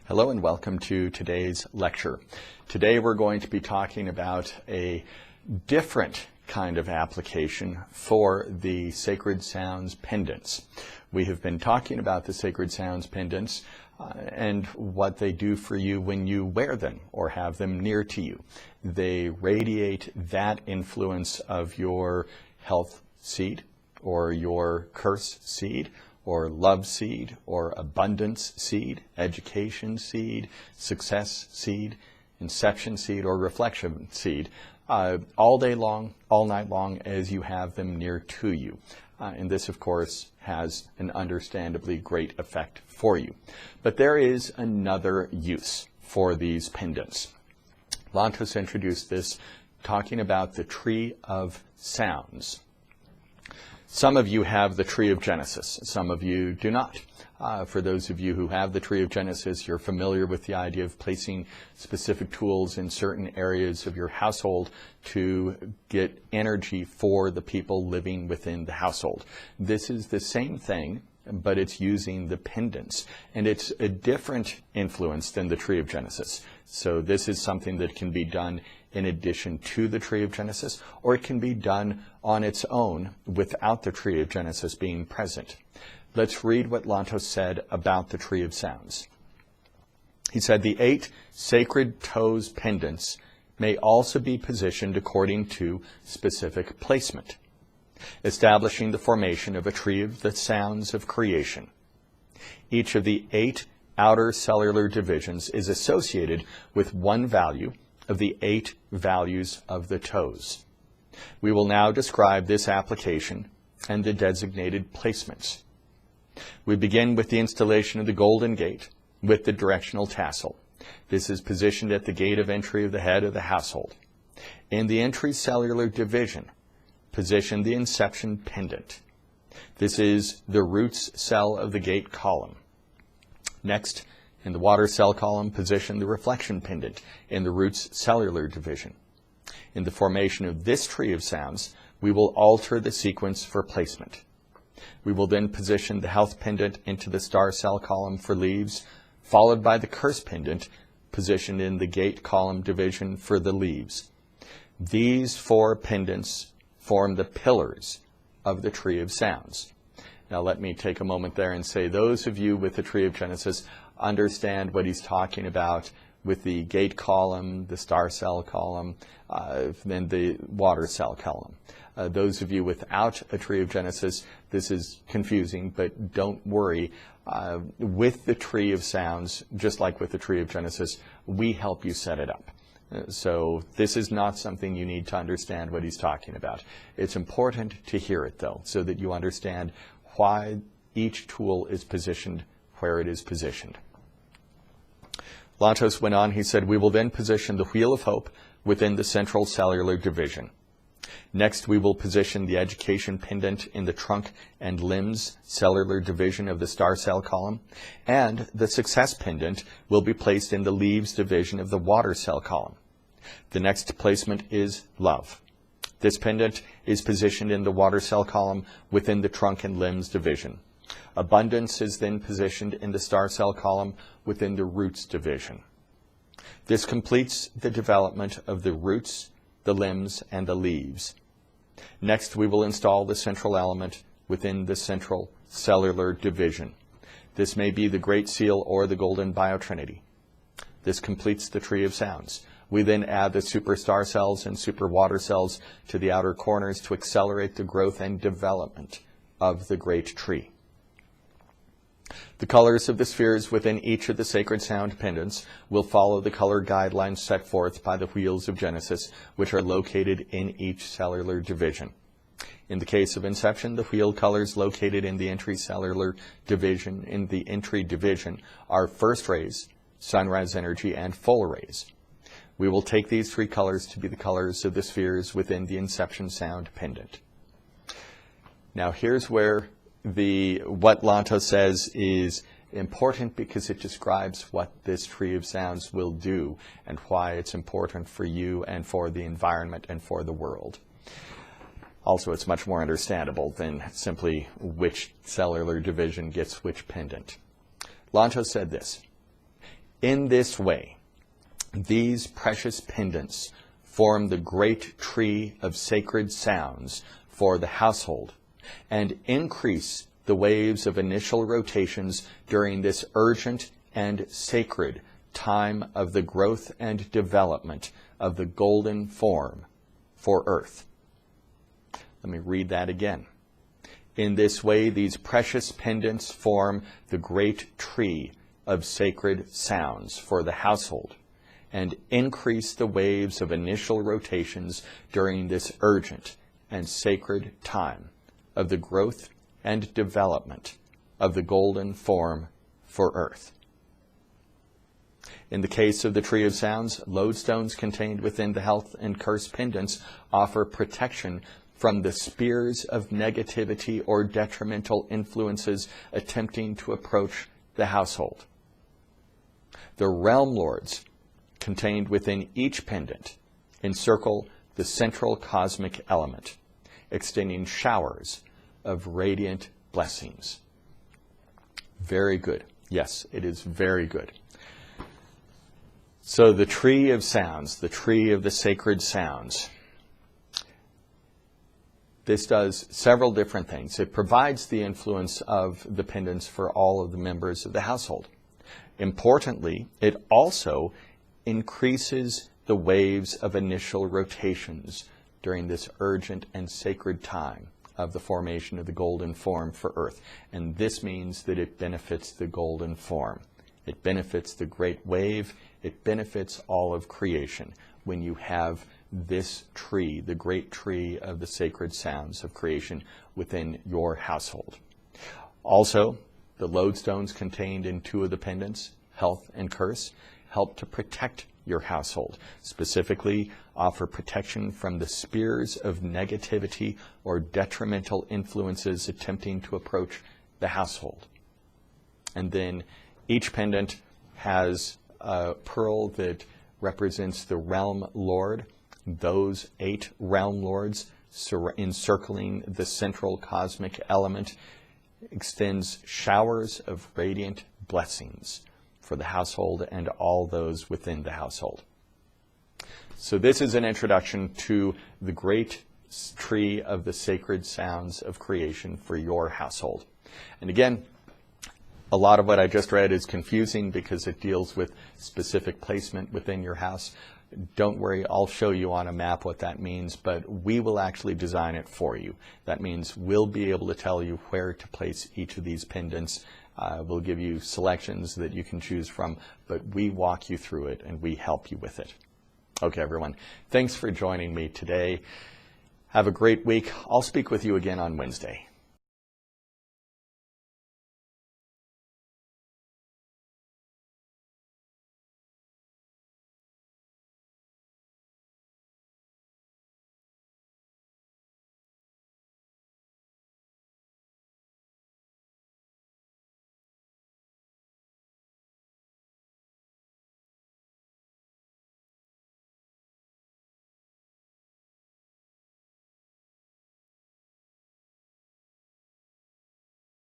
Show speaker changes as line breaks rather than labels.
Hello and welcome to today's lecture. Today we're going to be talking about a different kind of application for the Sacred Sounds pendants. We have been talking about the Sacred Sounds pendants and what they do for you when you wear them or have them near to you. They radiate that influence of your health seed or your curse seed or love seed, or abundance seed, education seed, success seed, inception seed, or reflection seed, all day long, all night long, as you have them near to you. And this, of course, has an understandably great effect for you. But there is another use for these pendants. Lantos introduced this talking about the Tree of Sounds. Some of you have the Tree of Genesis. Some of you do not. For those of you who have the Tree of Genesis, you're familiar with the idea of placing specific tools in certain areas of your household to get energy for the people living within the household. This is the same thing, but it's using the pendants. And it's a different influence than the Tree of Genesis. So this is something that can be done in addition to the Tree of Genesis, or it can be done on its own without the Tree of Genesis being present. Let's read what Lantos said about the Tree of Sounds. He said, the 8 sacred toes pendants may also be positioned according to specific placement, establishing the formation of a tree of the sounds of creation. Each of the 8 outer cellular divisions is associated with one value of the 8 values of the toes. We will now describe this application and the designated placements. We begin with the installation of the golden gate with the directional tassel. This is positioned at the gate of entry of the head of the household. In the entry cellular division, position the inception pendant. This is the roots cell of the gate column. Next, in the water cell column, position the reflection pendant in the roots cellular division. In the formation of this Tree of Sounds, we will alter the sequence for placement. We will then position the health pendant into the star cell column for leaves, followed by the curse pendant positioned in the gate column division for the leaves. These 4 pendants form the pillars of the Tree of Sounds. Now let me take a moment there and say those of you with the Tree of Genesis understand what he's talking about with the gate column, the star cell column, then the water cell column. Those of you without a Tree of Genesis, this is confusing, but don't worry. With the Tree of Sounds, just like with the Tree of Genesis, we help you set it up. So this is not something you need to understand what he's talking about. It's important to hear it, though, so that you understand why each tool is positioned where it is positioned. Lantos went on, he said, we will then position the Wheel of Hope within the central cellular division. Next, we will position the education pendant in the trunk and limbs cellular division of the star cell column, and the success pendant will be placed in the leaves division of the water cell column. The next placement is love. This pendant is positioned in the water cell column within the trunk and limbs division. Abundance is then positioned in the star cell column within the roots division. This completes the development of the roots, the limbs, and the leaves. Next, we will install the central element within the central cellular division. This may be the Great Seal or the Golden Biotrinity. This completes the Tree of Sounds. We then add the superstar cells and super water cells to the outer corners to accelerate the growth and development of the great tree. The colors of the spheres within each of the Sacred Sound pendants will follow the color guidelines set forth by the Wheels of Genesis, which are located in each cellular division. In the case of inception, the wheel colors located in the entry cellular division are first rays, sunrise energy, and full rays. We will take these 3 colors to be the colors of the spheres within the inception sound pendant. Now here's where what Lantos says is important, because it describes what this Tree of Sounds will do and why it's important for you and for the environment and for the world. Also, it's much more understandable than simply which cellular division gets which pendant. Lantos said this: In this way, these precious pendants form the great tree of sacred sounds for the household and increase the waves of initial rotations during this urgent and sacred time of the growth and development of the golden form for earth. Let me read that again. In this way, these precious pendants form the great tree of sacred sounds for the household and increase the waves of initial rotations during this urgent and sacred time of the growth and development of the golden form for earth. In the case of the Tree of Sounds, lodestones contained within the health and curse pendants offer protection from the spears of negativity or detrimental influences attempting to approach the household. The realm lords contained within each pendant encircle the central cosmic element, extending showers of radiant blessings. Very good. Yes, it is very good. So the Tree of Sounds, the Tree of the Sacred Sounds, this does several different things. It provides the influence of the pendants for all of the members of the household. Importantly, it also increases the waves of initial rotations during this urgent and sacred time of the formation of the golden form for earth. And this means that it benefits the golden form. It benefits the great wave. It benefits all of creation when you have this tree, the great tree of the sacred sounds of creation within your household. Also, the lodestones contained in two of the pendants, health and curse, help to protect your household, specifically offer protection from the spears of negativity or detrimental influences attempting to approach the household. And then each pendant has a pearl that represents the realm lord. Those 8 realm lords encircling the central cosmic element extends showers of radiant blessings for the household and all those within the household. So this is an introduction to the great tree of the sacred sounds of creation for your household. And again, a lot of what I just read is confusing because it deals with specific placement within your house. Don't worry, I'll show you on a map what that means, but we will actually design it for you. That means we'll be able to tell you where to place each of these pendants. We'll give you selections that you can choose from, but we walk you through it and we help you with it. Okay, everyone. Thanks for joining me today. Have a great week. I'll speak with you again on Wednesday.